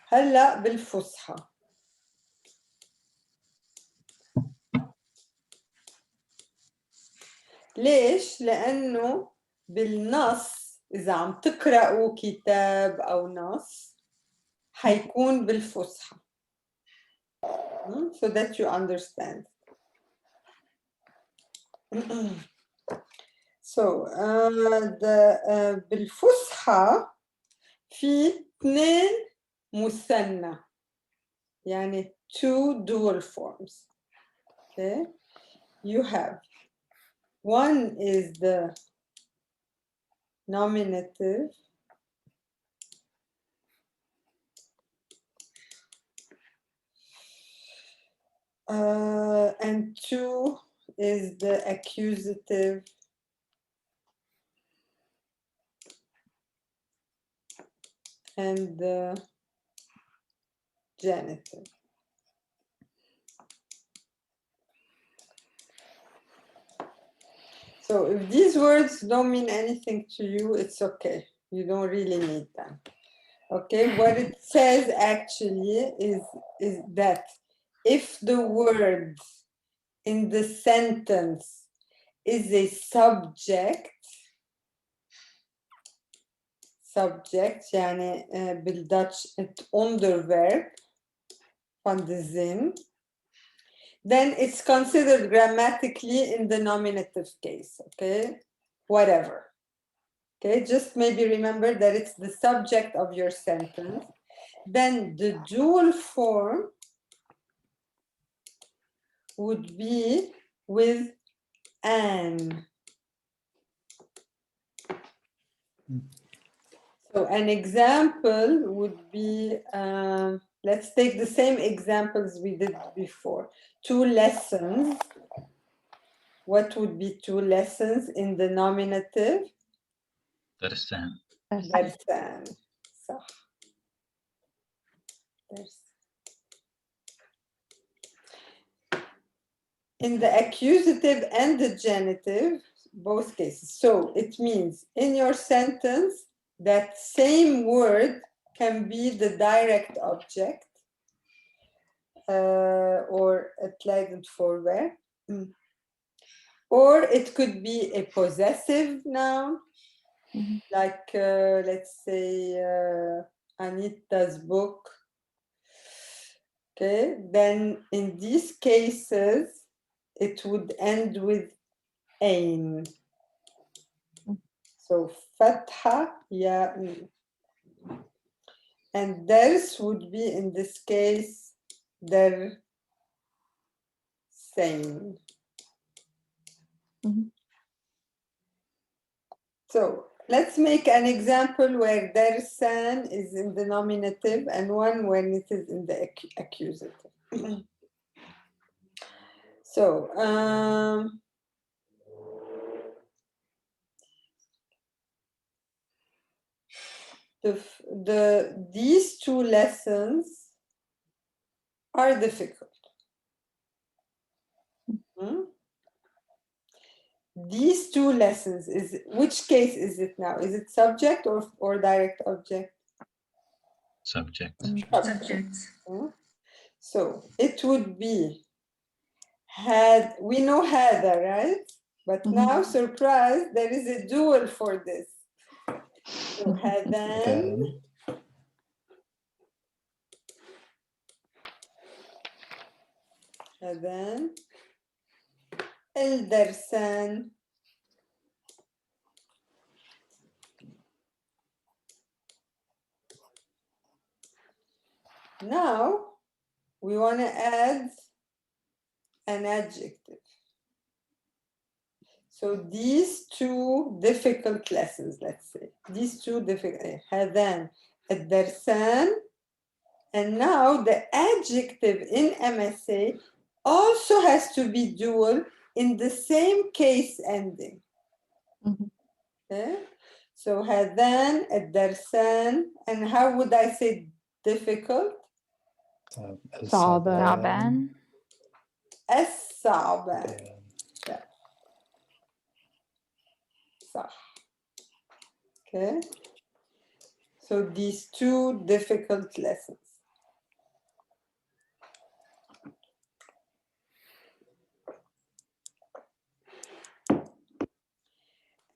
هلا بالفصحى. ليش؟ لأنه بالنص إذا عم تقرأوا كتاب أو نص حيكون بالفصحى. So that you understand. So بالفصحى في 2 مثنى يعني 2 dual forms. Okay, you have one is the nominative and 2 is the accusative and the genitive. So if these words don't mean anything to you, it's okay. You don't really need them. Okay, what it says actually is that if the word in the sentence is a subject يعني بالداتش under verb van de zin, then it's considered grammatically in the nominative case, okay? Whatever. Okay, just maybe remember that it's the subject of your sentence. Then the dual form would be with an. So an example would be, let's take the same examples we did before. 2 lessons. What would be 2 lessons in the nominative? درسان. درسان. صح. In the accusative and the genitive, both cases. So it means in your sentence, that same word can be the direct object or ett voorwerp. Or it could be a possessive noun, like let's say Anita's book. Okay, then in these cases, it would end with ain. So fatha ya. And ders would be in this case der same. So let's make an example where dersan is in the nominative and one when it is in the accusative. So these 2 lessons are difficult. These 2 lessons, which case is it now? Is it subject or direct object? Subject. Subject. So it would be we know Hada, right? But now, surprise, there is a dual for this. So Hadan. Hadan. الدرسان. Now we want to add an adjective. So these 2 difficult lessons, let's say, these 2 difficult, هذان الدرسان, and now the adjective in MSA also has to be dual in the same case ending. Okay? So هذان الدرسان, and how would I say difficult? صعبان. الصعبان. صح. Okay. So these 2 difficult lessons.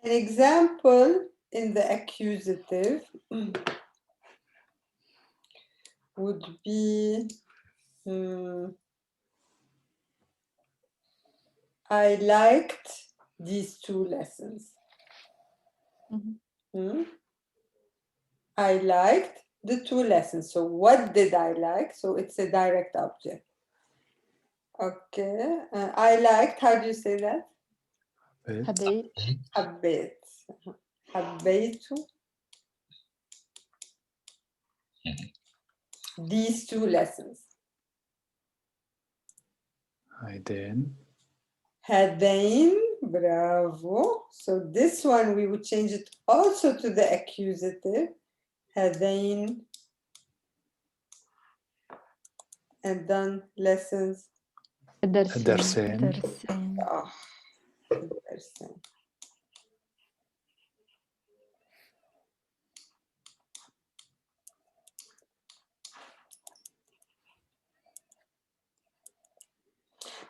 An example in the accusative would be I liked these 2 lessons. I liked the 2 lessons. So what did I like? So it's a direct object. Okay. I liked, how do you say that? حبيت. حبيت. حبيت these 2 lessons. هيدين. هذين, bravo. So this one we would change it also to the accusative. هذين. And then lessons. الدرسين. Oh, الدرسين.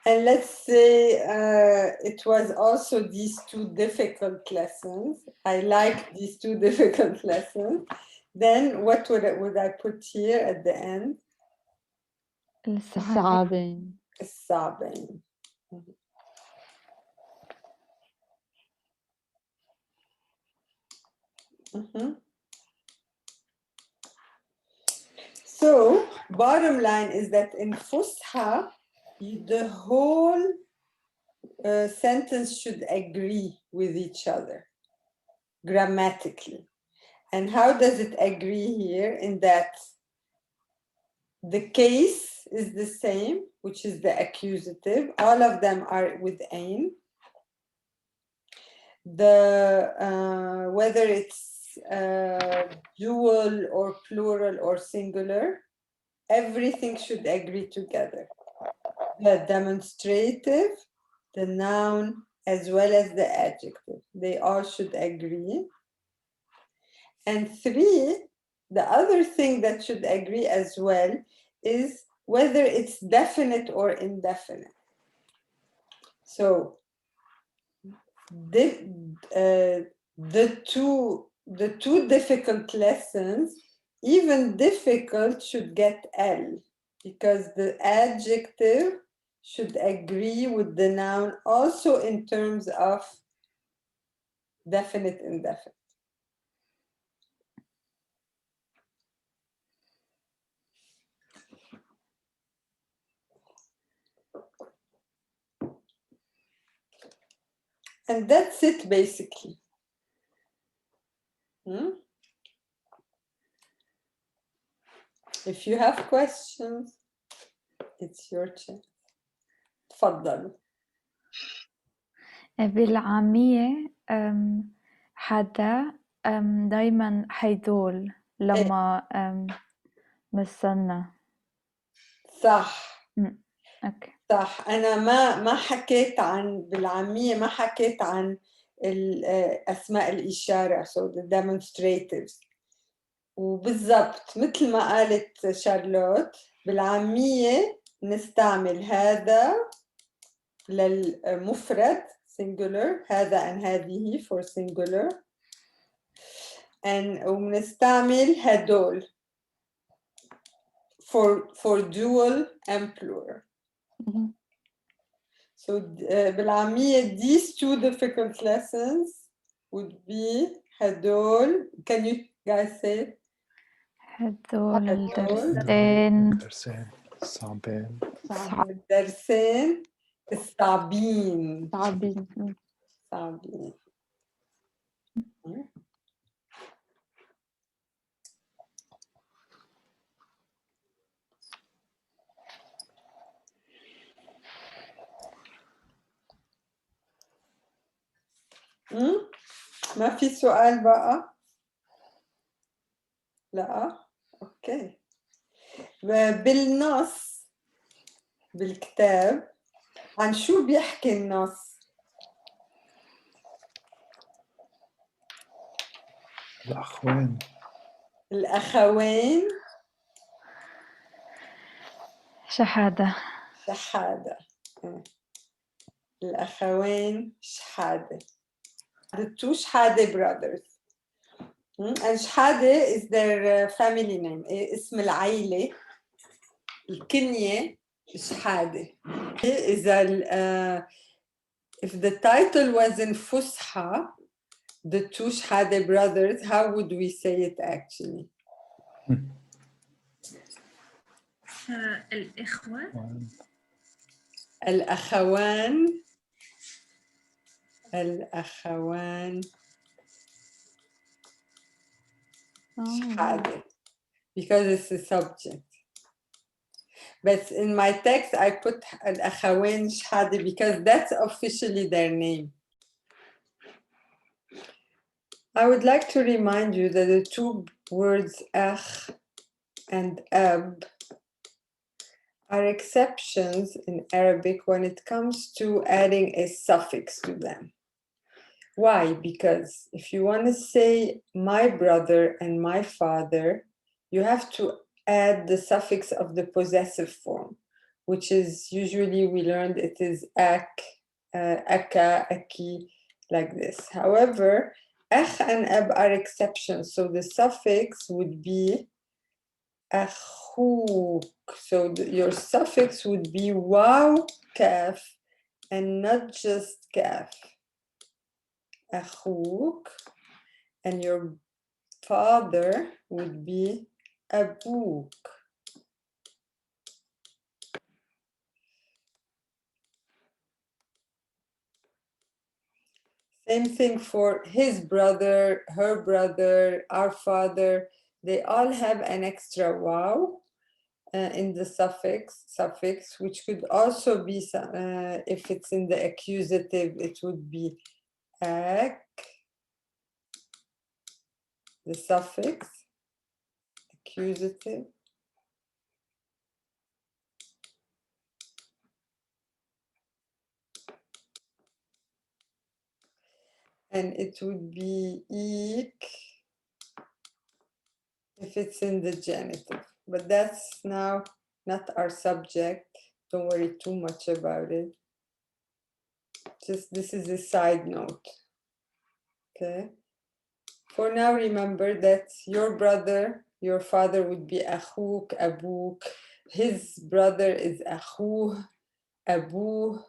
And let's say it was also these 2 difficult lessons. I like these 2 difficult lessons. Then what would I put here at the end? الصعبين. الصعبين. So bottom line is that in Fusha, the whole sentence should agree with each other grammatically. And how does it agree here? In that the case is the same, which is the accusative. All of them are with ain. The whether it's dual or plural or singular, everything should agree together. The demonstrative, the noun, as well as the adjective. They all should agree. And 3, the other thing that should agree as well is whether it's definite or indefinite. So the two difficult lessons, even difficult should get L, because the adjective should agree with the noun also in terms of definite, indefinite. And that's it basically. If you have questions, it's your chance. تفضلوا. بالعامية حدا دايما هيدول لما مثلنا. صح. اوكي. صح. انا ما حكيت عن بالعامية، ما حكيت عن اسماء الاشارة، so the demonstratives. وبالضبط مثل ما قالت شارلوت، بالعامية نستعمل هذا للمفرد singular، هذا and هذه for singular، وبنستعمل هدول for dual and plural. So بالعامية these 2 difficult lessons would be هدول. Can you guys say it? هدول الدرسين صعبين. الدرسين الصعبين. صعبين. ما في سؤال بقى؟ لا. اوكي. بالنص بالكتاب عن شو بيحكي النص؟ الأخوين. الأخوين شحادة. الأخوين شحادة. the two Shhade brothers. And Shhade is their family name. اسم العائلة الكنية Shhade. Is if the title was in Fusha, the two Shhade brothers, how would we say it actually? الإخوة الأخوان Shhade, because it's a subject. But in my text, I put Al-Akhawain Shhade because that's officially their name. I would like to remind you that the two words Akh and Ab are exceptions in Arabic when it comes to adding a suffix to them. Why? Because if you want to say my brother and my father, you have to add the suffix of the possessive form, which is usually we learned it is ak, aka, aki, like this. However, akh and ab are exceptions, so the suffix would be akhuk. So your suffix would be waw, kaf, and not just kaf. Akhuk, and your father would be abuk. Same thing for his brother, her brother, our father. They all have an extra waw in the suffix, which could also be, if it's in the accusative, it would be ak, the suffix, accusative. And it would be ik if it's in the genitive. But that's now not our subject. Don't worry too much about it. Just this is a side note. Okay. For now, remember that your brother, your father would be akhuk, abuk. His brother is akhuh, abuh,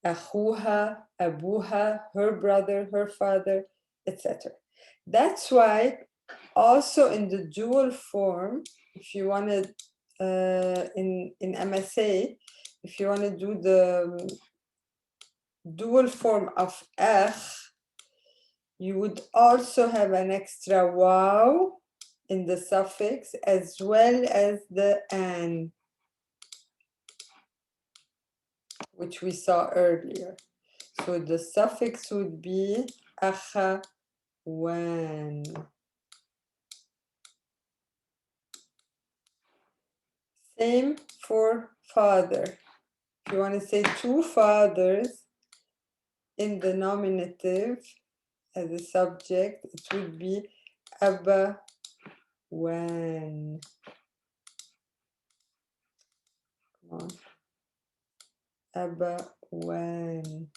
akhuha, abuha, her brother, her father, etc. That's why also in the dual form, if you want to, in MSA, if you want to do the dual form of akh, you would also have an extra waw in the suffix as well as the an, which we saw earlier. So the suffix would be akhawan. Same for father. If you want to say two fathers in the nominative as a subject, it would be abawan. Come on. Abawan.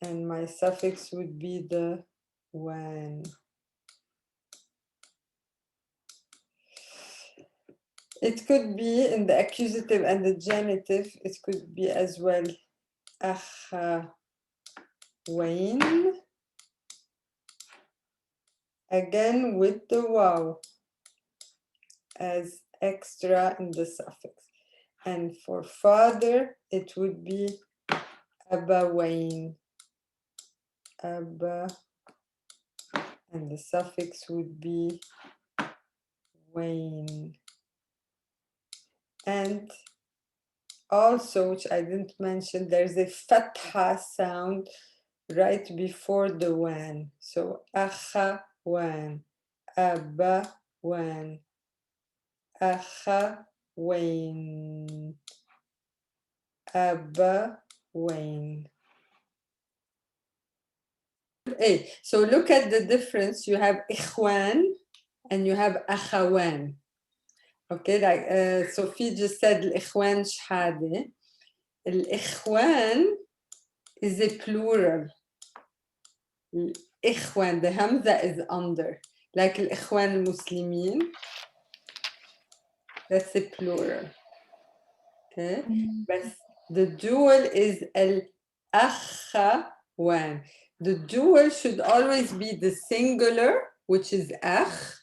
And my suffix would be the wan. It could be in the accusative and the genitive, it could be as well akhawain, again with the waw as extra in the suffix. And for father, it would be abawain, abba, and the suffix would be wain. And also, which I didn't mention, there's a fatha sound right before the wan. So akhawan, abawan, akhawain, abawain. Hey, so look at the difference. You have ikhwan and you have akhawan. Okay, like Sophie just said, al-ikhwan shhade. Al-ikhwan is a plural. الإخوان, the hamza is under. Like الإخوان المسلمين. That's a plural. Okay. But the dual is الأخوان. The dual should always be the singular, which is أخ.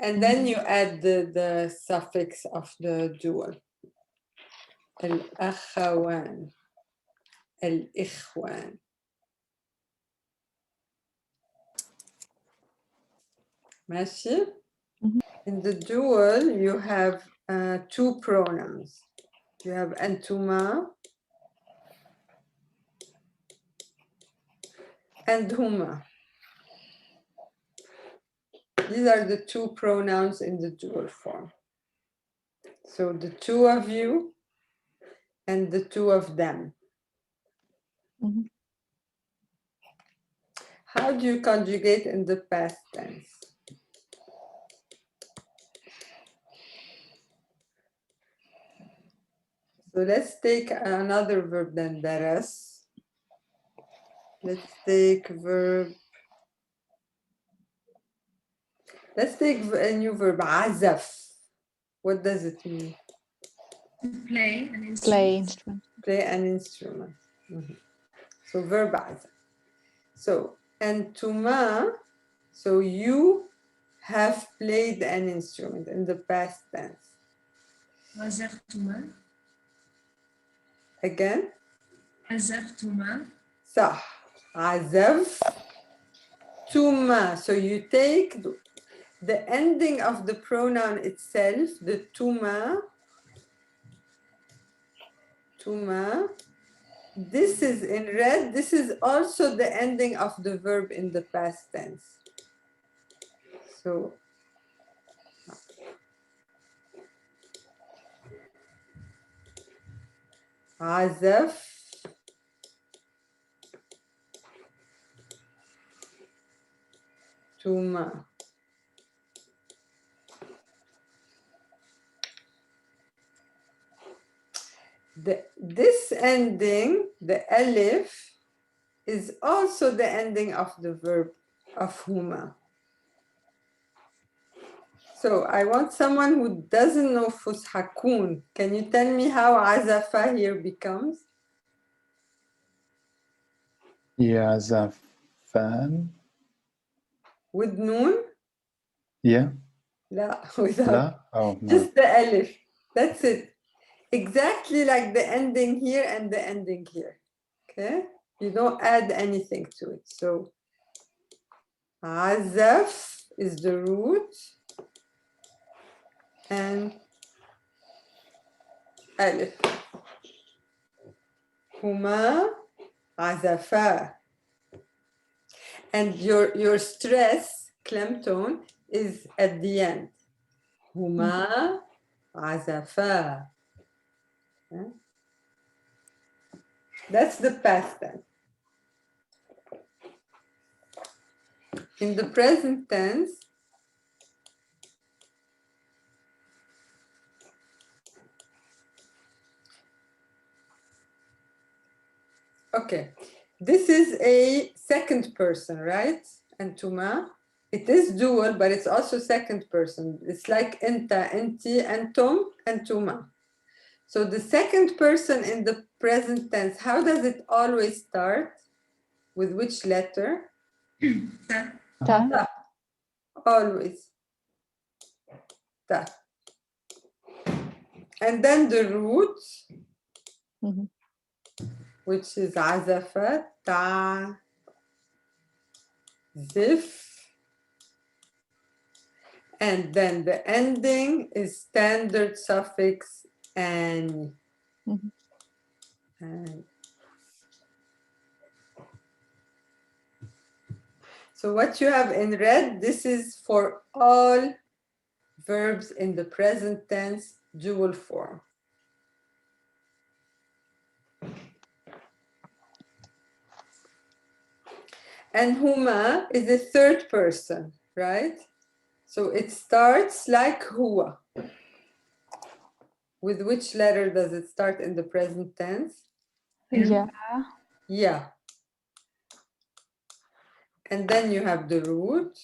And then you add the suffix of the dual. الأخوان. الإخوان. ماشي? In the dual, you have two pronouns. You have أنتما and هما. These are the two pronouns in the dual form. So the two of you and the two of them. How do you conjugate in the past tense? So let's take another verb than daras. Let's take verb. Let's take a new verb, عزف. What does it mean? Play an instrument. Play instrument. Play an instrument. So verb عزف. So أنتما, so you have played an instrument in the past tense. عزفتما. Again? عزفتما. صح. عزفتما. So you take the ending of the pronoun itself, the tuma. Tuma. This is in red. This is also the ending of the verb in the past tense. So عزف tuma. This ending, the alif, is also the ending of the verb of huma. So I want someone who doesn't know fushakun. Can you tell me how azafa here becomes? يعزفان. With noon? Yeah. لا, without. لا. Oh, no. Just the alif. That's it. Exactly like the ending here and the ending here. Okay? You don't add anything to it. So azaf is the root and alif. Huma azafa. And your stress, clem tone, is at the end. Huma azafa. Okay? That's the past tense. In the present tense, okay, this is a second person, right? Antuma. It is dual, but it's also second person. It's like enta, enti, antum, antuma. So the second person in the present tense, how does it always start? With which letter? Ta. Ta. Always. Ta. And then the root, which is عزفت, تعزف. And then the ending is standard suffix ani. And so what you have in red, this is for all verbs in the present tense, dual form. And huma is a third person, right? So it starts like huwa. With which letter does it start in the present tense? Yeah. Yeah. And then you have the root.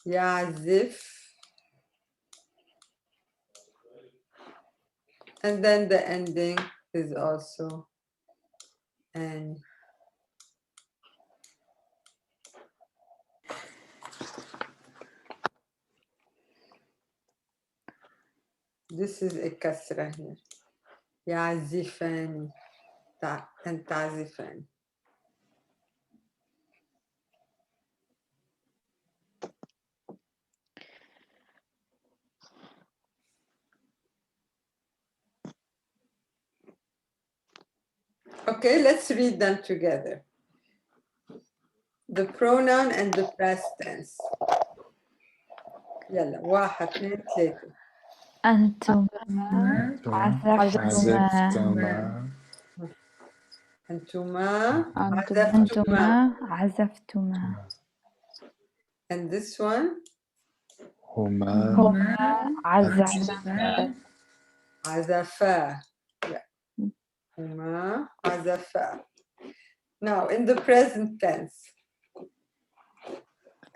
يعزف. And then the ending is also an. This is a kasra here. يعزفان and تعزفان. Okay, let's read them together. The pronoun and the past tense. يلا 1 2 3. أنتما عزفتما أنتما أنتما عزفتما And this one هما عزفتا عزفا. Yeah. هما عزفا. Now in the present tense.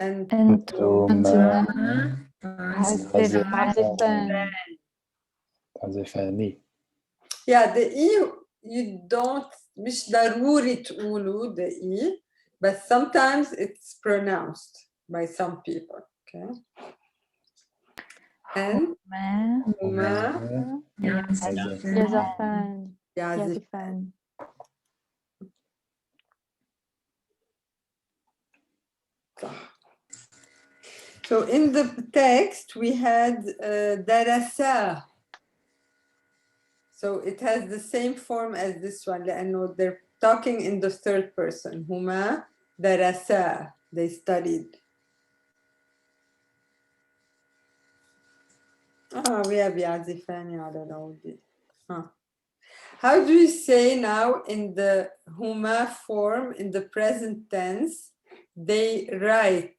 أنتما عزفان تعزفاني. Yeah, the E you don't مش ضروري تقولوا the E, but sometimes it's pronounced by some people. Okay. And هما يزفان يعزفان. So in the text we had درسا. So it has the same form as this one لأنه they're talking in the third person. هما درسا. They studied. We have يعزفان على العود. How do you say now in the huma form, in the present tense, they write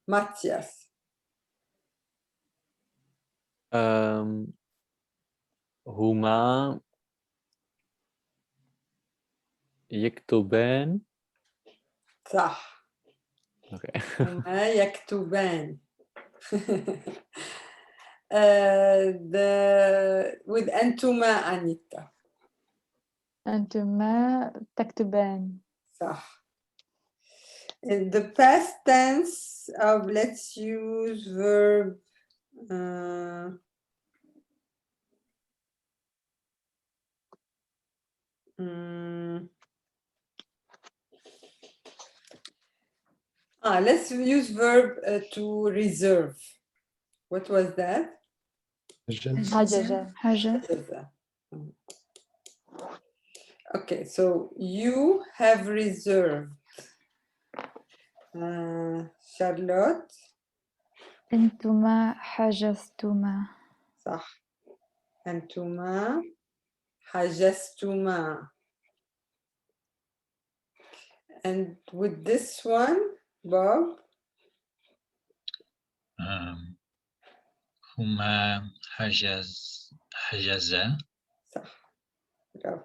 Matthias? هما يكتبان. صح. Okay. هما يكتبان. with أنتما أنيتا. أنتما تكتبان. صح. In the past tense of, let's use verb let's use verb to reserve. What was that? حاجة. Okay, so you have reserved. Charlotte. أنتما حجزتما. صح. أنتما حجزتما. And with this one, Bob? هما حجزا. صح. برافو.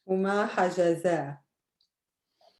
هما حجزا.